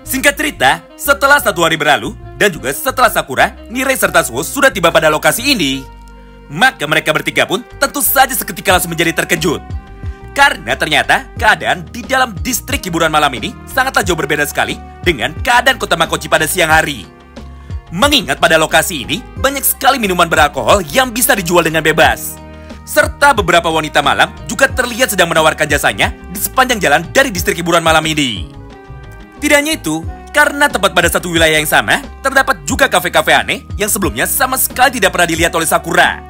Singkat cerita, setelah 1 hari berlalu, dan juga setelah Sakura, Nirei serta Suo sudah tiba pada lokasi ini, maka mereka bertiga pun tentu saja seketika langsung menjadi terkejut. Karena ternyata keadaan di dalam distrik hiburan malam ini sangatlah jauh berbeda sekali dengan keadaan kota Makochi pada siang hari. Mengingat pada lokasi ini banyak sekali minuman beralkohol yang bisa dijual dengan bebas. Serta beberapa wanita malam juga terlihat sedang menawarkan jasanya di sepanjang jalan dari distrik hiburan malam ini. Tidak hanya itu, karena tepat pada satu wilayah yang sama, terdapat juga kafe-kafe aneh yang sebelumnya sama sekali tidak pernah dilihat oleh Sakura.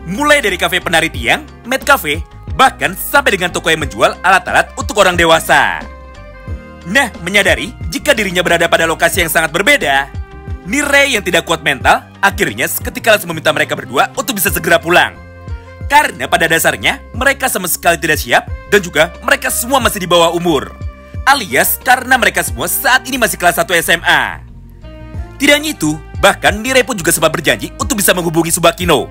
Mulai dari kafe penari tiang, maid cafe, bahkan sampai dengan toko yang menjual alat-alat untuk orang dewasa. Nah, menyadari jika dirinya berada pada lokasi yang sangat berbeda, Nirei yang tidak kuat mental akhirnya seketika langsung meminta mereka berdua untuk bisa segera pulang. Karena pada dasarnya mereka sama sekali tidak siap dan juga mereka semua masih di bawah umur. Alias karena mereka semua saat ini masih kelas 1 SMA. Tidak hanya itu, bahkan Nirei pun juga sempat berjanji untuk bisa menghubungi Tsubakino,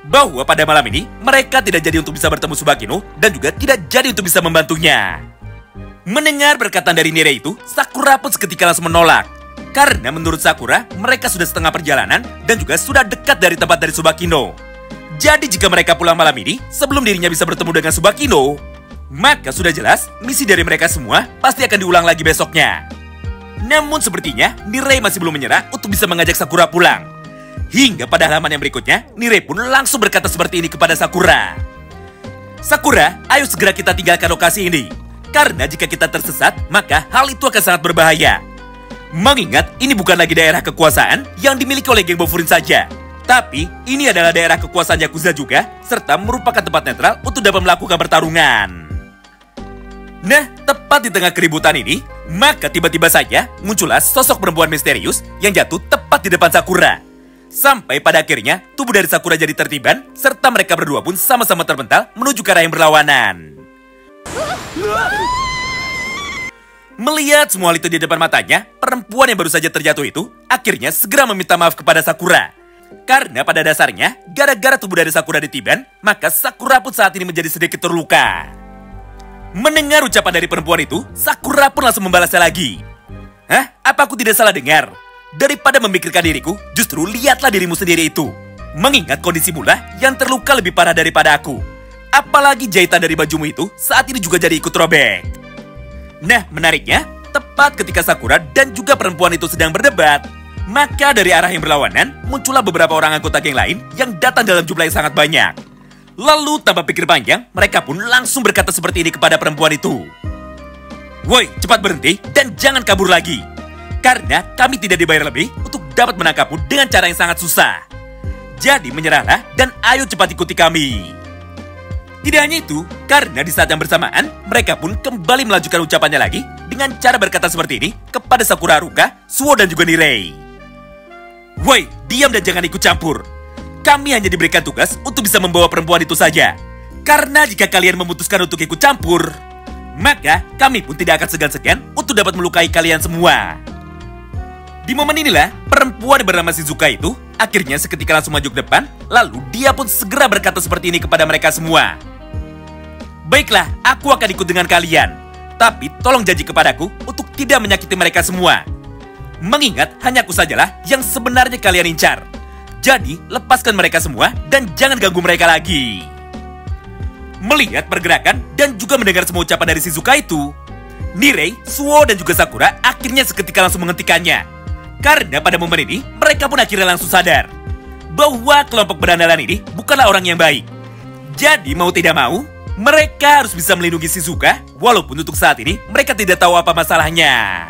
bahwa pada malam ini mereka tidak jadi untuk bisa bertemu Tsubakino dan juga tidak jadi untuk bisa membantunya. Mendengar perkataan dari Nirei itu, Sakura pun seketika langsung menolak. Karena menurut Sakura, mereka sudah setengah perjalanan dan juga sudah dekat dari tempat dari Tsubakino. Jadi jika mereka pulang malam ini, sebelum dirinya bisa bertemu dengan Tsubakino, maka sudah jelas misi dari mereka semua pasti akan diulang lagi besoknya. Namun sepertinya Nirei masih belum menyerah untuk bisa mengajak Sakura pulang. Hingga pada halaman yang berikutnya, Nirei pun langsung berkata seperti ini kepada Sakura. Sakura, ayo segera kita tinggalkan lokasi ini. Karena jika kita tersesat, maka hal itu akan sangat berbahaya. Mengingat ini bukan lagi daerah kekuasaan yang dimiliki oleh geng Bofurin saja. Tapi ini adalah daerah kekuasaan Yakuza juga, serta merupakan tempat netral untuk dapat melakukan pertarungan. Nah, tepat di tengah keributan ini, maka tiba-tiba saja muncullah sosok perempuan misterius yang jatuh tepat di depan Sakura. Sampai pada akhirnya, tubuh dari Sakura jadi tertiban, serta mereka berdua pun sama-sama terpental menuju ke arah yang berlawanan. Melihat semua hal itu di depan matanya, perempuan yang baru saja terjatuh itu akhirnya segera meminta maaf kepada Sakura. Karena pada dasarnya, gara-gara tubuh dari Sakura ditiban, maka Sakura pun saat ini menjadi sedikit terluka. Mendengar ucapan dari perempuan itu, Sakura pun langsung membalasnya lagi. Hah? Apa aku tidak salah dengar? Daripada memikirkan diriku, justru lihatlah dirimu sendiri itu. Mengingat kondisimu lah yang terluka lebih parah daripada aku. Apalagi jahitan dari bajumu itu saat ini juga jadi ikut robek. Nah, menariknya, tepat ketika Sakura dan juga perempuan itu sedang berdebat, maka dari arah yang berlawanan, muncullah beberapa orang anggota geng lain yang datang dalam jumlah yang sangat banyak. Lalu tanpa pikir panjang, mereka pun langsung berkata seperti ini kepada perempuan itu. Woi, cepat berhenti dan jangan kabur lagi. Karena kami tidak dibayar lebih untuk dapat menangkapmu dengan cara yang sangat susah. Jadi menyerahlah dan ayo cepat ikuti kami. Tidak hanya itu, karena di saat yang bersamaan, mereka pun kembali melanjutkan ucapannya lagi dengan cara berkata seperti ini kepada Sakura Haruka, Suo dan juga Nirei. Woi, diam dan jangan ikut campur. Kami hanya diberikan tugas untuk bisa membawa perempuan itu saja. Karena jika kalian memutuskan untuk ikut campur, maka kami pun tidak akan segan-segan untuk dapat melukai kalian semua. Di momen inilah, perempuan bernama Shizuka itu akhirnya seketika langsung maju ke depan, lalu dia pun segera berkata seperti ini kepada mereka semua. Baiklah, aku akan ikut dengan kalian. Tapi tolong janji kepadaku untuk tidak menyakiti mereka semua. Mengingat hanya aku sajalah yang sebenarnya kalian incar. Jadi, lepaskan mereka semua dan jangan ganggu mereka lagi. Melihat pergerakan dan juga mendengar semua ucapan dari Shizuka itu, Nirei, Suo, dan juga Sakura akhirnya seketika langsung menghentikannya. Karena pada momen ini, mereka pun akhirnya langsung sadar bahwa kelompok berandalan ini bukanlah orang yang baik. Jadi, mau tidak mau, mereka harus bisa melindungi Shizuka, walaupun untuk saat ini mereka tidak tahu apa masalahnya.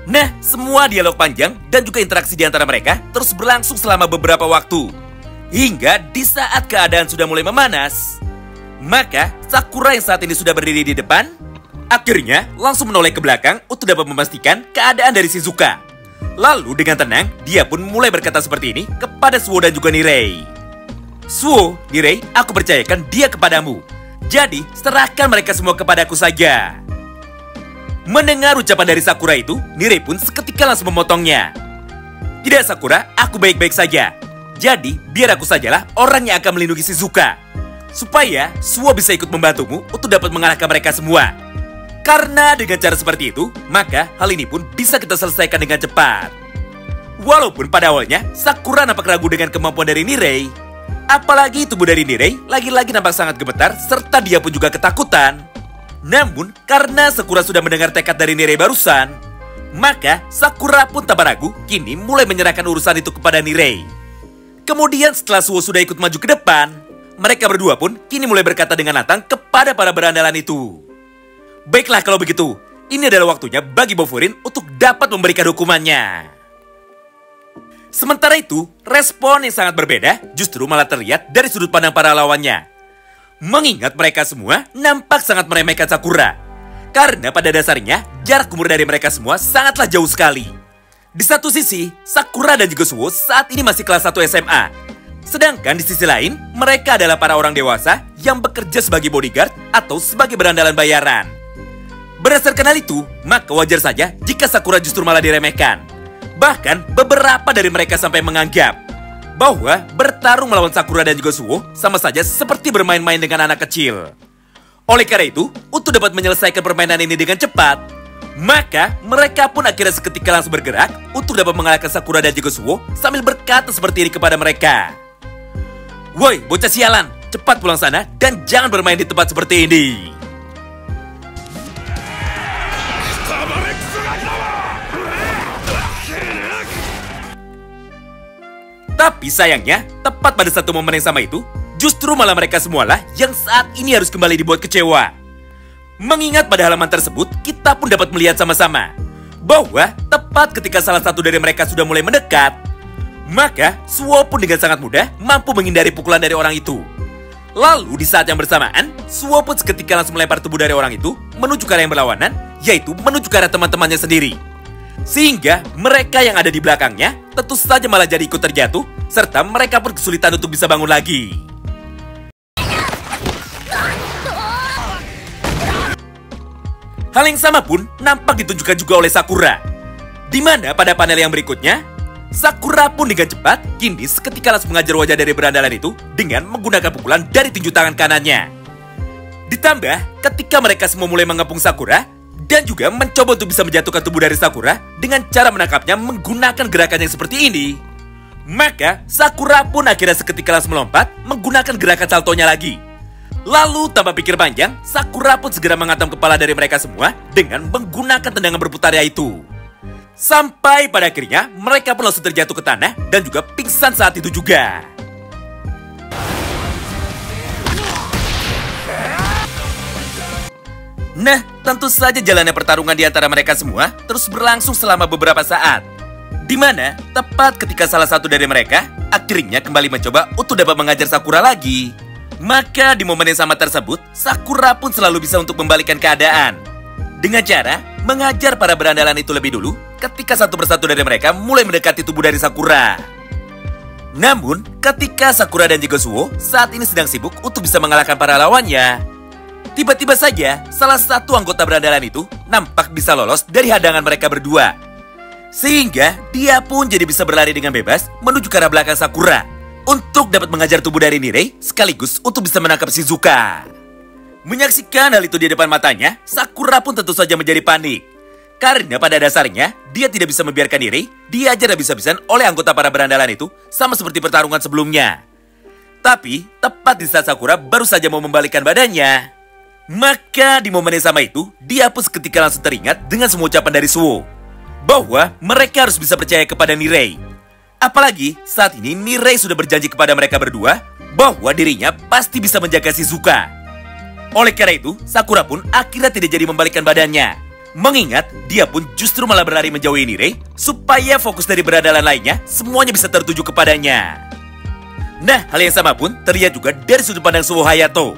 Nah, semua dialog panjang dan juga interaksi di antara mereka terus berlangsung selama beberapa waktu. Hingga di saat keadaan sudah mulai memanas, maka Sakura yang saat ini sudah berdiri di depan, akhirnya langsung menoleh ke belakang untuk dapat memastikan keadaan dari Shizuka. Lalu dengan tenang, dia pun mulai berkata seperti ini kepada Suo dan juga Nirei. Suo, Nirei, aku percayakan dia kepadamu. Jadi, serahkan mereka semua kepadaku saja. Mendengar ucapan dari Sakura itu, Nirei pun seketika langsung memotongnya. Tidak Sakura, aku baik-baik saja. Jadi, biar aku sajalah orang yang akan melindungi Shizuka. supaya Suo bisa ikut membantumu untuk dapat mengalahkan mereka semua. Karena dengan cara seperti itu, maka hal ini pun bisa kita selesaikan dengan cepat. Walaupun pada awalnya Sakura nampak ragu dengan kemampuan dari Nirei, apalagi tubuh dari Nirei lagi-lagi nampak sangat gemetar serta dia pun juga ketakutan. Namun karena Sakura sudah mendengar tekad dari Nirei barusan, maka Sakura pun tanpa ragu kini mulai menyerahkan urusan itu kepada Nirei. Kemudian setelah Suo sudah ikut maju ke depan, mereka berdua pun kini mulai berkata dengan lantang kepada para berandalan itu. Baiklah kalau begitu, ini adalah waktunya bagi Bofurin untuk dapat memberikan hukumannya. Sementara itu, respon yang sangat berbeda justru malah terlihat dari sudut pandang para lawannya. Mengingat mereka semua nampak sangat meremehkan Sakura. Karena pada dasarnya, jarak umur dari mereka semua sangatlah jauh sekali. Di satu sisi, Sakura dan juga Suo saat ini masih kelas 1 SMA. Sedangkan di sisi lain, mereka adalah para orang dewasa yang bekerja sebagai bodyguard atau sebagai berandalan bayaran. Berdasarkan hal itu, maka wajar saja jika Sakura justru malah diremehkan. Bahkan beberapa dari mereka sampai menganggap bahwa bertarung melawan Sakura dan juga Suo sama saja seperti bermain-main dengan anak kecil. Oleh karena itu, untuk dapat menyelesaikan permainan ini dengan cepat, maka mereka pun akhirnya seketika langsung bergerak untuk dapat mengalahkan Sakura dan juga Suo sambil berkata seperti ini kepada mereka. Woi, bocah sialan, cepat pulang sana dan jangan bermain di tempat seperti ini. Tapi sayangnya, tepat pada satu momen yang sama itu, justru malah mereka semualah yang saat ini harus kembali dibuat kecewa. Mengingat pada halaman tersebut, kita pun dapat melihat sama-sama bahwa tepat ketika salah satu dari mereka sudah mulai mendekat, maka Suo pun dengan sangat mudah mampu menghindari pukulan dari orang itu. Lalu di saat yang bersamaan, Suo pun seketika langsung melempar tubuh dari orang itu menuju ke arah yang berlawanan, yaitu menuju ke arah teman-temannya sendiri. Sehingga mereka yang ada di belakangnya tentu saja malah jadi ikut terjatuh, serta mereka pun kesulitan untuk bisa bangun lagi. Hal yang sama pun nampak ditunjukkan juga oleh Sakura, di mana pada panel yang berikutnya, Sakura pun dengan cepat kini seketika langsung mengajar wajah dari berandalan itu dengan menggunakan pukulan dari tinju tangan kanannya. Ditambah ketika mereka semua mulai mengepung Sakura dan juga mencoba untuk bisa menjatuhkan tubuh dari Sakura dengan cara menangkapnya menggunakan gerakan yang seperti ini, maka Sakura pun akhirnya seketika langsung melompat menggunakan gerakan saltonya lagi. Lalu tanpa pikir panjang, Sakura pun segera menghantam kepala dari mereka semua dengan menggunakan tendangan berputarnya itu. Sampai pada akhirnya mereka pun langsung terjatuh ke tanah dan juga pingsan saat itu juga. Nah, tentu saja jalannya pertarungan di antara mereka semua terus berlangsung selama beberapa saat. Di mana tepat ketika salah satu dari mereka akhirnya kembali mencoba untuk dapat mengajar Sakura lagi. Maka di momen yang sama tersebut, Sakura pun selalu bisa untuk membalikan keadaan dengan cara mengajar para berandalan itu lebih dulu ketika satu persatu dari mereka mulai mendekati tubuh dari Sakura. Namun, ketika Sakura dan juga Suo saat ini sedang sibuk untuk bisa mengalahkan para lawannya, tiba-tiba saja salah satu anggota berandalan itu nampak bisa lolos dari hadangan mereka berdua. Sehingga dia pun jadi bisa berlari dengan bebas menuju ke arah belakang Sakura untuk dapat mengajar tubuh dari Nirei sekaligus untuk bisa menangkap Shizuka. Menyaksikan hal itu di depan matanya, Sakura pun tentu saja menjadi panik. Karena pada dasarnya, dia tidak bisa membiarkan Nirei diajar habis-habisan oleh anggota para berandalan itu sama seperti pertarungan sebelumnya. Tapi, tepat di saat Sakura baru saja mau membalikkan badannya, maka di momen yang sama itu, dia pun seketika langsung teringat dengan semua ucapan dari Suo bahwa mereka harus bisa percaya kepada Nirei. Apalagi saat ini Nirei sudah berjanji kepada mereka berdua bahwa dirinya pasti bisa menjaga Shizuka. Oleh karena itu, Sakura pun akhirnya tidak jadi membalikkan badannya. Mengingat dia pun justru malah berlari menjauhi Nirei supaya fokus dari berandalan lainnya semuanya bisa tertuju kepadanya. Nah, hal yang sama pun terlihat juga dari sudut pandang Suo Hayato.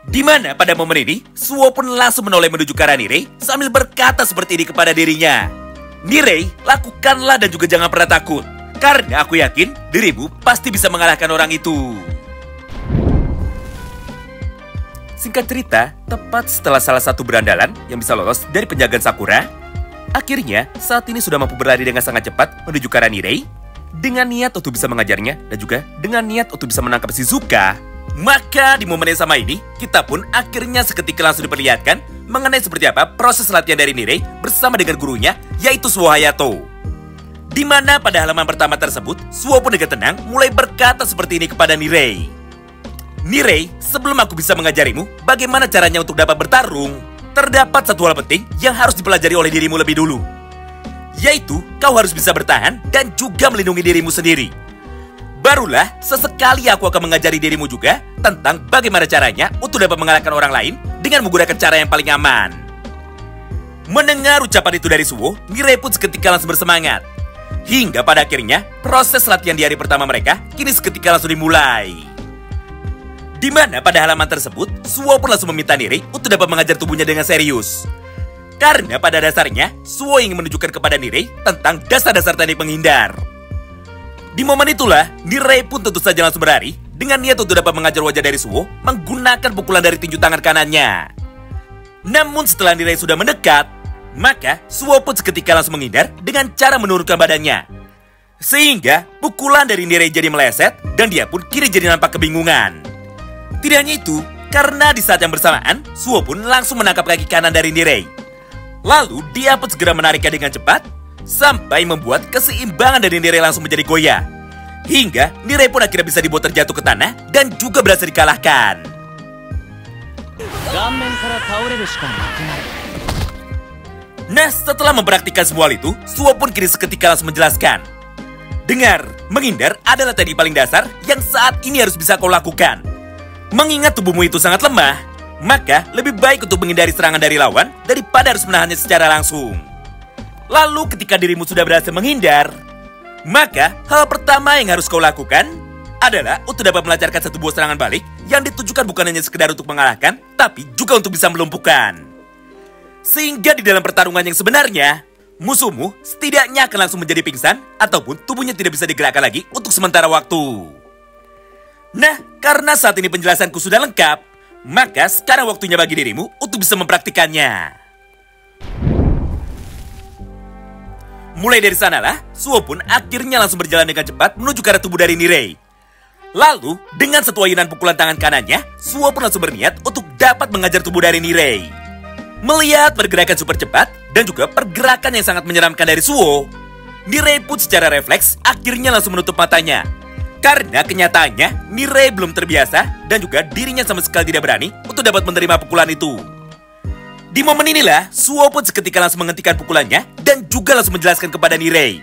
Di mana pada momen ini, Suo pun langsung menoleh menuju ke arah Nirei sambil berkata seperti ini kepada dirinya. Nirei, lakukanlah dan juga jangan pernah takut. Karena aku yakin dirimu pasti bisa mengalahkan orang itu. Singkat cerita, tepat setelah salah satu berandalan yang bisa lolos dari penjagaan Sakura, akhirnya saat ini sudah mampu berlari dengan sangat cepat menuju ke arah Nirei dengan niat untuk bisa mengajarnya dan juga dengan niat untuk bisa menangkap Shizuka. Maka di momen yang sama ini, kita pun akhirnya seketika langsung diperlihatkan mengenai seperti apa proses latihan dari Nirei bersama dengan gurunya, yaitu Suo Hayato. Di mana pada halaman pertama tersebut, Suo pun dengan tenang mulai berkata seperti ini kepada Nirei. Nirei, sebelum aku bisa mengajarimu bagaimana caranya untuk dapat bertarung, terdapat satu hal penting yang harus dipelajari oleh dirimu lebih dulu. Yaitu, kau harus bisa bertahan dan juga melindungi dirimu sendiri. Barulah sesekali aku akan mengajari dirimu juga tentang bagaimana caranya untuk dapat mengalahkan orang lain dengan menggunakan cara yang paling aman. Mendengar ucapan itu dari Suo, Nirei pun seketika langsung bersemangat. Hingga pada akhirnya, proses latihan di hari pertama mereka kini seketika langsung dimulai. Di mana pada halaman tersebut, Suo pun langsung meminta Nirei untuk dapat mengajar tubuhnya dengan serius. Karena pada dasarnya, Suo ingin menunjukkan kepada Nirei tentang dasar-dasar teknik menghindar. Di momen itulah, Nirei pun tentu saja langsung berlari dengan niat untuk dapat mengajar wajah dari Suo menggunakan pukulan dari tinju tangan kanannya. Namun setelah Nirei sudah mendekat, maka Suo pun seketika langsung menghindar dengan cara menurunkan badannya. Sehingga pukulan dari Nirei jadi meleset dan dia pun kini jadi nampak kebingungan. Tidak hanya itu, karena di saat yang bersamaan, Suo pun langsung menangkap kaki kanan dari Nirei. Lalu dia pun segera menariknya dengan cepat, sampai membuat keseimbangan dari Nirei langsung menjadi goyah. Hingga Nirei pun akhirnya bisa dibuat terjatuh ke tanah dan juga berhasil dikalahkan. Nah, setelah mempraktikkan semua hal itu, Suo pun kini seketika langsung menjelaskan. Dengar, menghindar adalah teknik paling dasar yang saat ini harus bisa kau lakukan. Mengingat tubuhmu itu sangat lemah, maka lebih baik untuk menghindari serangan dari lawan daripada harus menahannya secara langsung. Lalu ketika dirimu sudah berhasil menghindar, maka hal pertama yang harus kau lakukan adalah untuk dapat melancarkan satu buah serangan balik yang ditujukan bukan hanya sekedar untuk mengalahkan, tapi juga untuk bisa melumpuhkan. Sehingga di dalam pertarungan yang sebenarnya, musuhmu setidaknya akan langsung menjadi pingsan ataupun tubuhnya tidak bisa digerakkan lagi untuk sementara waktu. Nah, karena saat ini penjelasanku sudah lengkap, maka sekarang waktunya bagi dirimu untuk bisa mempraktikannya. Mulai dari sanalah, Suo pun akhirnya langsung berjalan dengan cepat menuju ke arah tubuh dari Nirei. Lalu, dengan satu ayunan pukulan tangan kanannya, Suo pun langsung berniat untuk dapat mengajar tubuh dari Nirei. Melihat pergerakan super cepat dan juga pergerakan yang sangat menyeramkan dari Suo, Nirei pun secara refleks akhirnya langsung menutup matanya. Karena kenyataannya, Nirei belum terbiasa dan juga dirinya sama sekali tidak berani untuk dapat menerima pukulan itu. Di momen inilah, Suo pun seketika langsung menghentikan pukulannya dan juga langsung menjelaskan kepada Nirei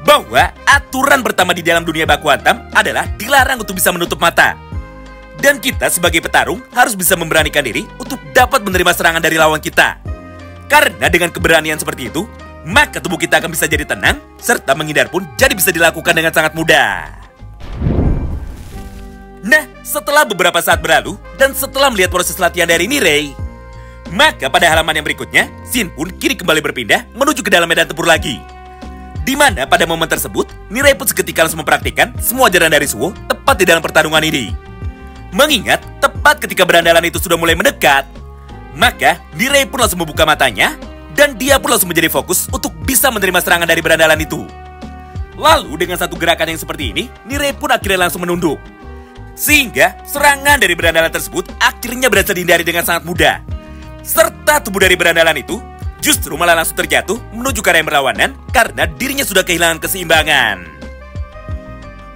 bahwa aturan pertama di dalam dunia baku hantam adalah dilarang untuk bisa menutup mata. Dan kita sebagai petarung harus bisa memberanikan diri untuk dapat menerima serangan dari lawan kita. Karena dengan keberanian seperti itu, maka tubuh kita akan bisa jadi tenang, serta menghindar pun jadi bisa dilakukan dengan sangat mudah. Nah, setelah beberapa saat berlalu, dan setelah melihat proses latihan dari Nirei, maka pada halaman yang berikutnya, Shin pun kini kembali berpindah menuju ke dalam medan tempur lagi. Di mana pada momen tersebut, Nirei pun seketika langsung mempraktikkan semua ajaran dari Suo tepat di dalam pertarungan ini. Mengingat tepat ketika berandalan itu sudah mulai mendekat, maka Nirei pun langsung membuka matanya dan dia pun langsung menjadi fokus untuk bisa menerima serangan dari berandalan itu. Lalu dengan satu gerakan yang seperti ini, Nirei pun akhirnya langsung menunduk. Sehingga serangan dari berandalan tersebut akhirnya berhasil dihindari dengan sangat mudah. Serta tubuh dari berandalan itu justru malah langsung terjatuh menuju ke arah yang berlawanan karena dirinya sudah kehilangan keseimbangan.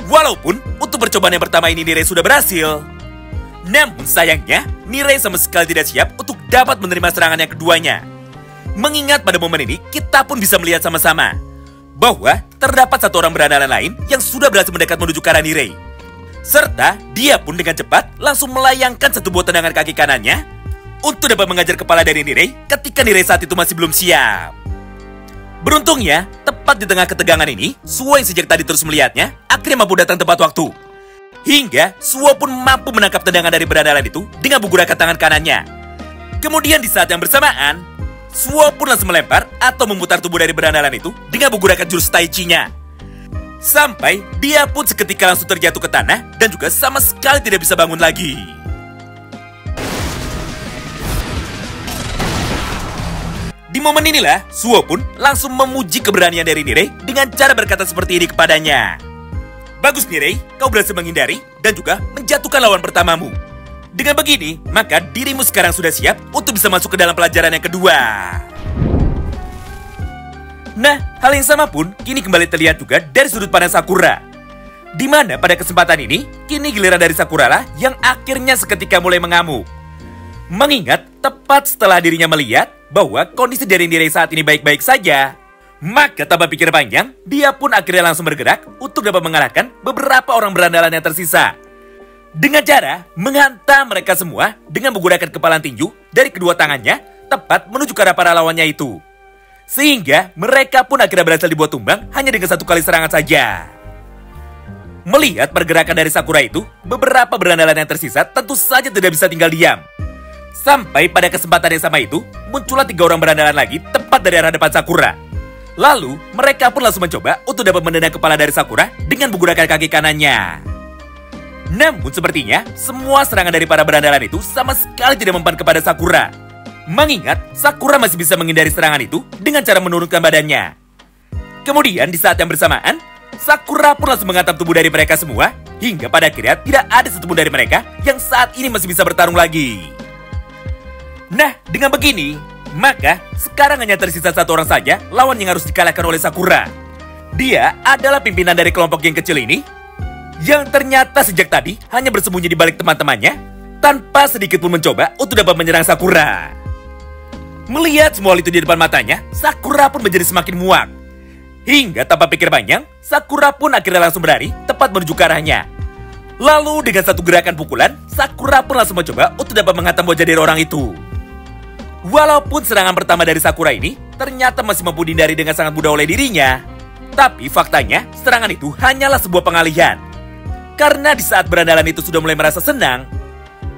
Walaupun untuk percobaan yang pertama ini Nirei sudah berhasil, namun sayangnya Nirei sama sekali tidak siap untuk dapat menerima serangan yang keduanya. Mengingat pada momen ini kita pun bisa melihat sama-sama bahwa terdapat satu orang berandalan lain yang sudah berhasil mendekat menuju ke arah Nirei. Serta dia pun dengan cepat langsung melayangkan satu buah tendangan kaki kanannya untuk dapat mengajar kepala dari Nirei ketika Nirei saat itu masih belum siap. Beruntungnya, tepat di tengah ketegangan ini, Suo yang sejak tadi terus melihatnya akhirnya mampu datang tepat waktu. Hingga Suo pun mampu menangkap tendangan dari berandalan itu dengan menggunakan tangan kanannya. Kemudian di saat yang bersamaan, Suo pun langsung melempar atau memutar tubuh dari berandalan itu dengan menggunakan jurus Tai Chi-nya. Sampai dia pun seketika langsung terjatuh ke tanah dan juga sama sekali tidak bisa bangun lagi. Di momen inilah, Suo pun langsung memuji keberanian dari Nirei dengan cara berkata seperti ini kepadanya. Bagus Nirei, kau berhasil menghindari dan juga menjatuhkan lawan pertamamu. Dengan begini, maka dirimu sekarang sudah siap untuk bisa masuk ke dalam pelajaran yang kedua. Nah, hal yang sama pun kini kembali terlihat juga dari sudut pandang Sakura. Di mana pada kesempatan ini, kini giliran dari Sakura lah yang akhirnya seketika mulai mengamuk. Mengingat tepat setelah dirinya melihat bahwa kondisi dari Nirei saat ini baik-baik saja, maka tanpa pikir panjang, dia pun akhirnya langsung bergerak untuk dapat mengalahkan beberapa orang berandalan yang tersisa. Dengan cara menghantam mereka semua dengan menggunakan kepalan tinju dari kedua tangannya tepat menuju ke arah para lawannya itu. Sehingga mereka pun akhirnya berhasil dibuat tumbang hanya dengan satu kali serangan saja. Melihat pergerakan dari Sakura itu, beberapa berandalan yang tersisa tentu saja tidak bisa tinggal diam. Sampai pada kesempatan yang sama itu, muncullah 3 orang berandalan lagi tepat dari arah depan Sakura. Lalu, mereka pun langsung mencoba untuk dapat menendang kepala dari Sakura dengan menggunakan kaki kanannya. Namun sepertinya, semua serangan dari para berandalan itu sama sekali tidak mempan kepada Sakura. Mengingat, Sakura masih bisa menghindari serangan itu dengan cara menurunkan badannya. Kemudian di saat yang bersamaan, Sakura pun langsung menghantam tubuh dari mereka semua, hingga pada akhirnya tidak ada satupun dari mereka yang saat ini masih bisa bertarung lagi. Nah, dengan begini, maka sekarang hanya tersisa 1 orang saja lawan yang harus dikalahkan oleh Sakura. Dia adalah pimpinan dari kelompok geng kecil ini, yang ternyata sejak tadi hanya bersembunyi di balik teman-temannya, tanpa sedikit pun mencoba untuk dapat menyerang Sakura. Melihat semua itu di depan matanya, Sakura pun menjadi semakin muak. Hingga tanpa pikir panjang, Sakura pun akhirnya langsung berlari tepat menuju ke arahnya. Lalu dengan satu gerakan pukulan, Sakura pun langsung mencoba untuk dapat menghantam wajah dari orang itu. Walaupun serangan pertama dari Sakura ini ternyata masih mampu dihindari dengan sangat mudah oleh dirinya, tapi faktanya serangan itu hanyalah sebuah pengalihan. Karena di saat berandalan itu sudah mulai merasa senang,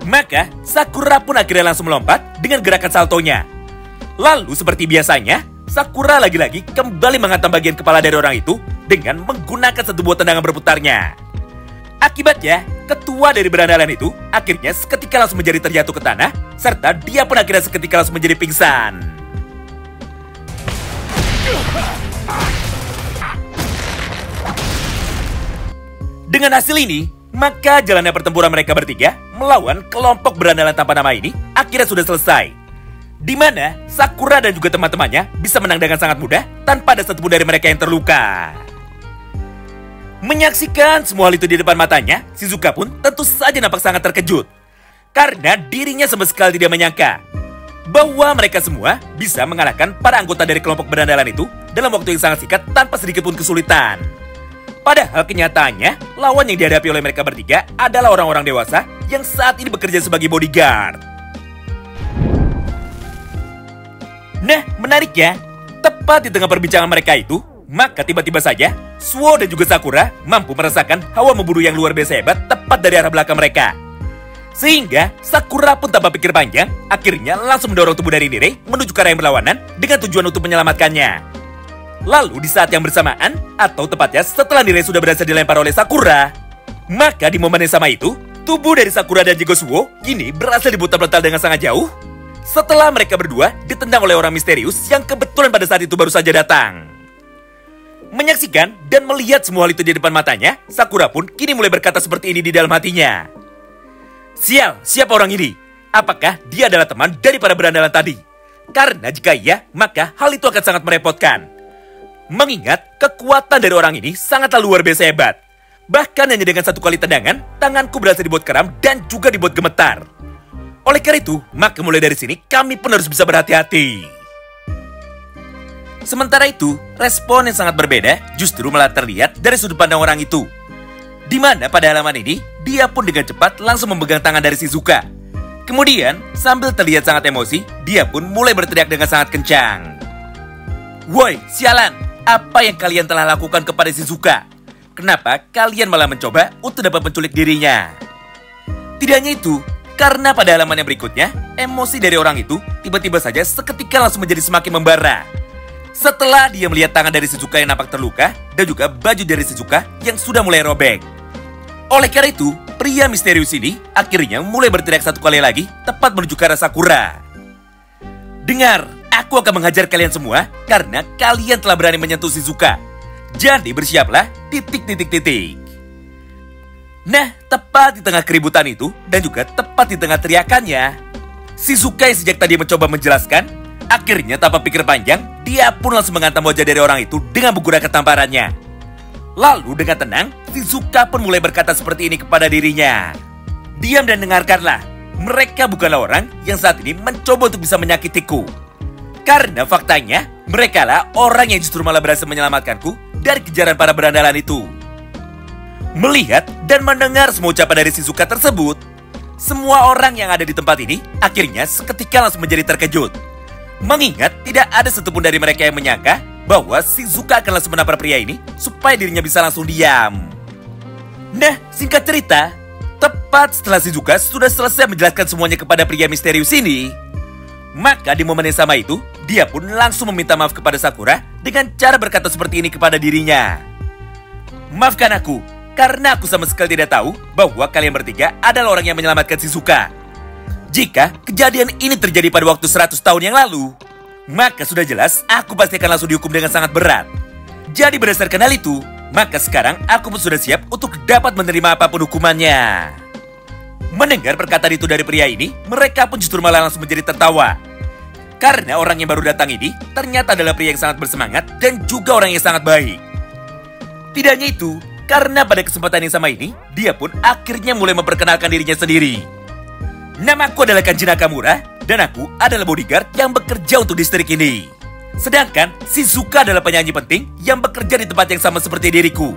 maka Sakura pun akhirnya langsung melompat dengan gerakan saltonya. Lalu seperti biasanya, Sakura lagi-lagi kembali menghantam bagian kepala dari orang itu dengan menggunakan satu buah tendangan berputarnya. Akibatnya, ketua dari berandalan itu akhirnya seketika langsung menjadi terjatuh ke tanah, serta dia pun akhirnya seketika langsung menjadi pingsan. Dengan hasil ini, maka jalannya pertempuran mereka bertiga melawan kelompok berandalan tanpa nama ini akhirnya sudah selesai. Di mana Sakura dan juga teman-temannya bisa menang dengan sangat mudah tanpa ada satupun dari mereka yang terluka. Menyaksikan semua hal itu di depan matanya, Shizuka pun tentu saja nampak sangat terkejut. Karena dirinya sama sekali tidak menyangka bahwa mereka semua bisa mengalahkan para anggota dari kelompok berandalan itu dalam waktu yang sangat singkat tanpa sedikit pun kesulitan. Padahal kenyataannya, lawan yang dihadapi oleh mereka bertiga adalah orang-orang dewasa yang saat ini bekerja sebagai bodyguard. Nah, menariknya, tepat di tengah perbincangan mereka itu, maka tiba-tiba saja, Suo dan juga Sakura mampu merasakan hawa memburu yang luar biasa hebat tepat dari arah belakang mereka. Sehingga, Sakura pun tanpa pikir panjang, akhirnya langsung mendorong tubuh dari Nirei menuju ke arah yang berlawanan dengan tujuan untuk menyelamatkannya. Lalu di saat yang bersamaan, atau tepatnya setelah Nirei sudah berhasil dilempar oleh Sakura, maka di momen yang sama itu, tubuh dari Sakura dan juga Suo kini berhasil diputar-putar dengan sangat jauh. Setelah mereka berdua ditendang oleh orang misterius yang kebetulan pada saat itu baru saja datang. Menyaksikan dan melihat semua hal itu di depan matanya, Sakura pun kini mulai berkata seperti ini di dalam hatinya. Sial, siapa orang ini? Apakah dia adalah teman dari para berandalan tadi? Karena jika iya, maka hal itu akan sangat merepotkan. Mengingat kekuatan dari orang ini sangatlah luar biasa hebat. Bahkan hanya dengan satu kali tendangan, tanganku berhasil dibuat kram dan juga dibuat gemetar. Oleh karena itu, maka mulai dari sini kami pun harus bisa berhati-hati. Sementara itu, respon yang sangat berbeda justru malah terlihat dari sudut pandang orang itu. Di mana pada halaman ini, dia pun dengan cepat langsung memegang tangan dari Shizuka. Kemudian, sambil terlihat sangat emosi, dia pun mulai berteriak dengan sangat kencang. Woi, sialan! Apa yang kalian telah lakukan kepada Shizuka? Kenapa kalian malah mencoba untuk dapat menculik dirinya? Tidak hanya itu, karena pada halaman yang berikutnya, emosi dari orang itu tiba-tiba saja seketika langsung menjadi semakin membara. Setelah dia melihat tangan dari Shizuka yang nampak terluka, dan juga baju dari Shizuka yang sudah mulai robek. Oleh karena itu, pria misterius ini akhirnya mulai berteriak satu kali lagi, tepat menuju ke arah Sakura. Dengar, aku akan menghajar kalian semua, karena kalian telah berani menyentuh Shizuka. Jadi bersiaplah, titik. Nah, tepat di tengah keributan itu dan juga tepat di tengah teriakannya, Shizuka yang sejak tadi mencoba menjelaskan, akhirnya tanpa pikir panjang, dia pun langsung menghantam wajah dari orang itu dengan menggunakan tamparannya. Lalu dengan tenang, Shizuka pun mulai berkata seperti ini kepada dirinya. Diam dan dengarkanlah, mereka bukanlah orang yang saat ini mencoba untuk bisa menyakitiku. Karena faktanya, mereka lah orang yang justru malah berhasil menyelamatkanku dari kejaran para berandalan itu. Melihat dan mendengar semua ucapan dari Shizuka tersebut, semua orang yang ada di tempat ini akhirnya seketika langsung menjadi terkejut. Mengingat tidak ada satupun dari mereka yang menyangka bahwa Shizuka akan langsung menampar pria ini supaya dirinya bisa langsung diam. Nah, singkat cerita, tepat setelah Shizuka sudah selesai menjelaskan semuanya kepada pria misterius ini, maka di momen yang sama itu, dia pun langsung meminta maaf kepada Sakura dengan cara berkata seperti ini kepada dirinya. Maafkan aku, karena aku sama sekali tidak tahu bahwa kalian bertiga adalah orang yang menyelamatkan Shizuka. Jika kejadian ini terjadi pada waktu 100 tahun yang lalu, maka sudah jelas aku pasti akan langsung dihukum dengan sangat berat. Jadi berdasarkan hal itu, maka sekarang aku pun sudah siap untuk dapat menerima apapun hukumannya. Mendengar perkataan itu dari pria ini, mereka pun justru malah langsung menjadi tertawa. Karena orang yang baru datang ini ternyata adalah pria yang sangat bersemangat dan juga orang yang sangat baik. Tidak hanya itu, karena pada kesempatan yang sama ini, dia pun akhirnya mulai memperkenalkan dirinya sendiri. Namaku adalah Kanji Nakamura, dan aku adalah bodyguard yang bekerja untuk distrik ini. Sedangkan Shizuka adalah penyanyi penting yang bekerja di tempat yang sama seperti diriku.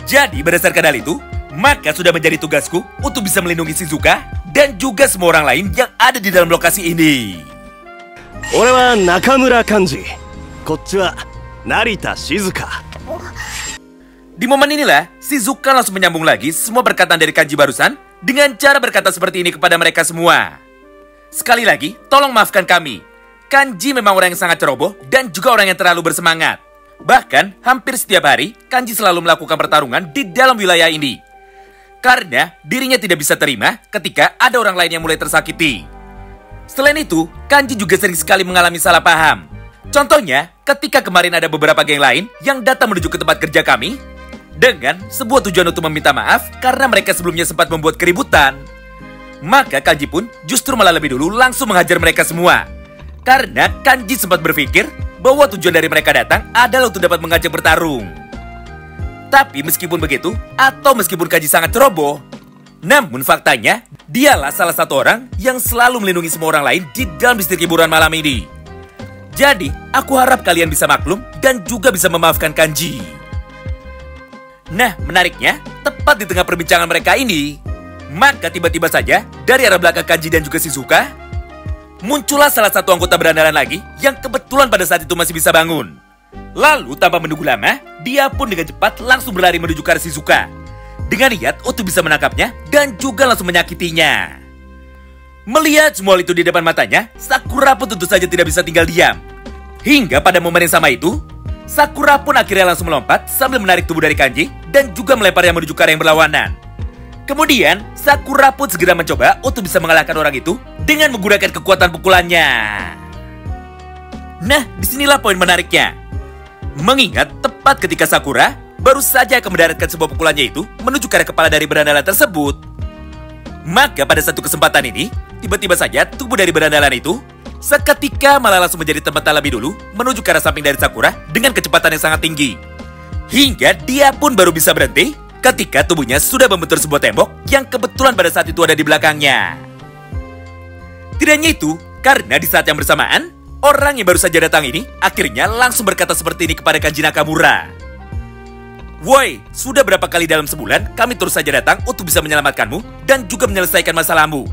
Jadi berdasarkan hal itu, maka sudah menjadi tugasku untuk bisa melindungi Shizuka dan juga semua orang lain yang ada di dalam lokasi ini. Ore wa Nakamura Kanji. Kotchi wa Narita Shizuka. Di momen inilah, Shizuka langsung menyambung lagi semua perkataan dari Kanji barusan dengan cara berkata seperti ini kepada mereka semua. Sekali lagi, tolong maafkan kami. Kanji memang orang yang sangat ceroboh dan juga orang yang terlalu bersemangat. Bahkan, hampir setiap hari, Kanji selalu melakukan pertarungan di dalam wilayah ini. Karena dirinya tidak bisa terima ketika ada orang lain yang mulai tersakiti. Selain itu, Kanji juga sering sekali mengalami salah paham. Contohnya, ketika kemarin ada beberapa geng lain yang datang menuju ke tempat kerja kami, dengan sebuah tujuan untuk meminta maaf karena mereka sebelumnya sempat membuat keributan. Maka Kanji pun justru malah lebih dulu langsung menghajar mereka semua. Karena Kanji sempat berpikir bahwa tujuan dari mereka datang adalah untuk dapat mengajak bertarung. Tapi meskipun begitu, atau meskipun Kanji sangat ceroboh, namun faktanya, dialah salah satu orang yang selalu melindungi semua orang lain di dalam distrik hiburan malam ini. Jadi, aku harap kalian bisa maklum dan juga bisa memaafkan Kanji. Nah, menariknya, tepat di tengah perbincangan mereka ini, maka tiba-tiba saja, dari arah belakang Kanji dan juga Shizuka, muncullah salah satu anggota berandalan lagi yang kebetulan pada saat itu masih bisa bangun. Lalu, tanpa menunggu lama, dia pun dengan cepat langsung berlari menuju ke arah Shizuka, dengan niat untuk bisa menangkapnya dan juga langsung menyakitinya. Melihat semua itu di depan matanya, Sakura pun tentu saja tidak bisa tinggal diam. Hingga pada momen yang sama itu, Sakura pun akhirnya langsung melompat sambil menarik tubuh dari Kanji dan juga melemparnya menuju ke arah yang berlawanan. Kemudian, Sakura pun segera mencoba untuk bisa mengalahkan orang itu dengan menggunakan kekuatan pukulannya. Nah, disinilah poin menariknya. Mengingat tepat ketika Sakura baru saja akan mendaratkan sebuah pukulannya itu menuju ke arah kepala dari berandalan tersebut, maka pada satu kesempatan ini, tiba-tiba saja tubuh dari berandalan itu seketika malah langsung menjadi terbentang lebih dulu menuju ke arah samping dari Sakura dengan kecepatan yang sangat tinggi. Hingga dia pun baru bisa berhenti ketika tubuhnya sudah membentur sebuah tembok yang kebetulan pada saat itu ada di belakangnya. Tidak hanya itu, karena di saat yang bersamaan, orang yang baru saja datang ini akhirnya langsung berkata seperti ini kepada Kanji Nakamura. Woi, sudah berapa kali dalam sebulan kami terus saja datang untuk bisa menyelamatkanmu dan juga menyelesaikan masalahmu.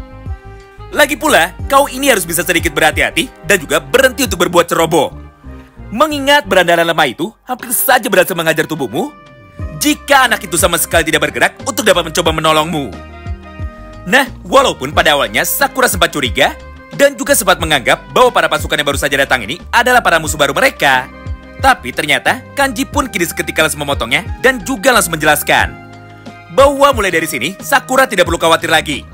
Lagi pula, kau ini harus bisa sedikit berhati-hati dan juga berhenti untuk berbuat ceroboh. Mengingat berandalan lemah itu hampir saja berhasil menghajar tubuhmu, jika anak itu sama sekali tidak bergerak untuk dapat mencoba menolongmu. Nah, walaupun pada awalnya Sakura sempat curiga dan juga sempat menganggap bahwa para pasukan yang baru saja datang ini adalah para musuh baru mereka, tapi ternyata Kanji pun kini seketika langsung memotongnya dan juga langsung menjelaskan bahwa mulai dari sini Sakura tidak perlu khawatir lagi.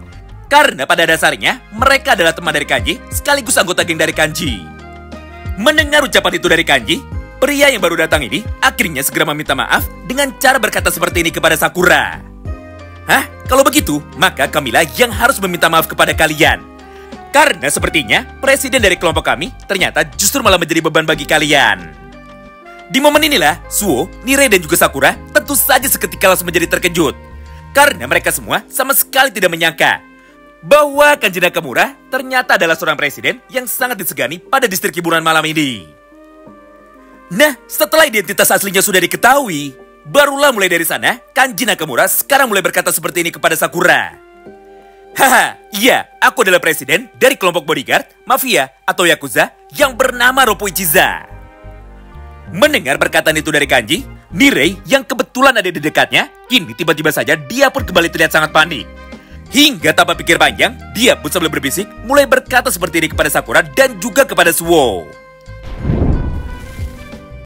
Karena pada dasarnya, mereka adalah teman dari Kanji, sekaligus anggota geng dari Kanji. Mendengar ucapan itu dari Kanji, pria yang baru datang ini akhirnya segera meminta maaf dengan cara berkata seperti ini kepada Sakura. Hah? Kalau begitu, maka kamilah yang harus meminta maaf kepada kalian. Karena sepertinya presiden dari kelompok kami ternyata justru malah menjadi beban bagi kalian. Di momen inilah, Suo, Nirei, dan juga Sakura tentu saja seketika langsung menjadi terkejut. Karena mereka semua sama sekali tidak menyangka bahwa Kanji Nakamura ternyata adalah seorang presiden yang sangat disegani pada distrik hiburan malam ini. Nah, setelah identitas aslinya sudah diketahui, barulah mulai dari sana, Kanji Nakamura sekarang mulai berkata seperti ini kepada Sakura. Haha, iya, aku adalah presiden dari kelompok bodyguard, mafia, atau yakuza yang bernama Roppo Ichiza. Mendengar perkataan itu dari Kanji, Nirei yang kebetulan ada di dekatnya, kini tiba-tiba saja dia pun kembali terlihat sangat panik. Hingga tanpa pikir panjang, dia pun sambil berbisik mulai berkata seperti ini kepada Sakura dan juga kepada Suo.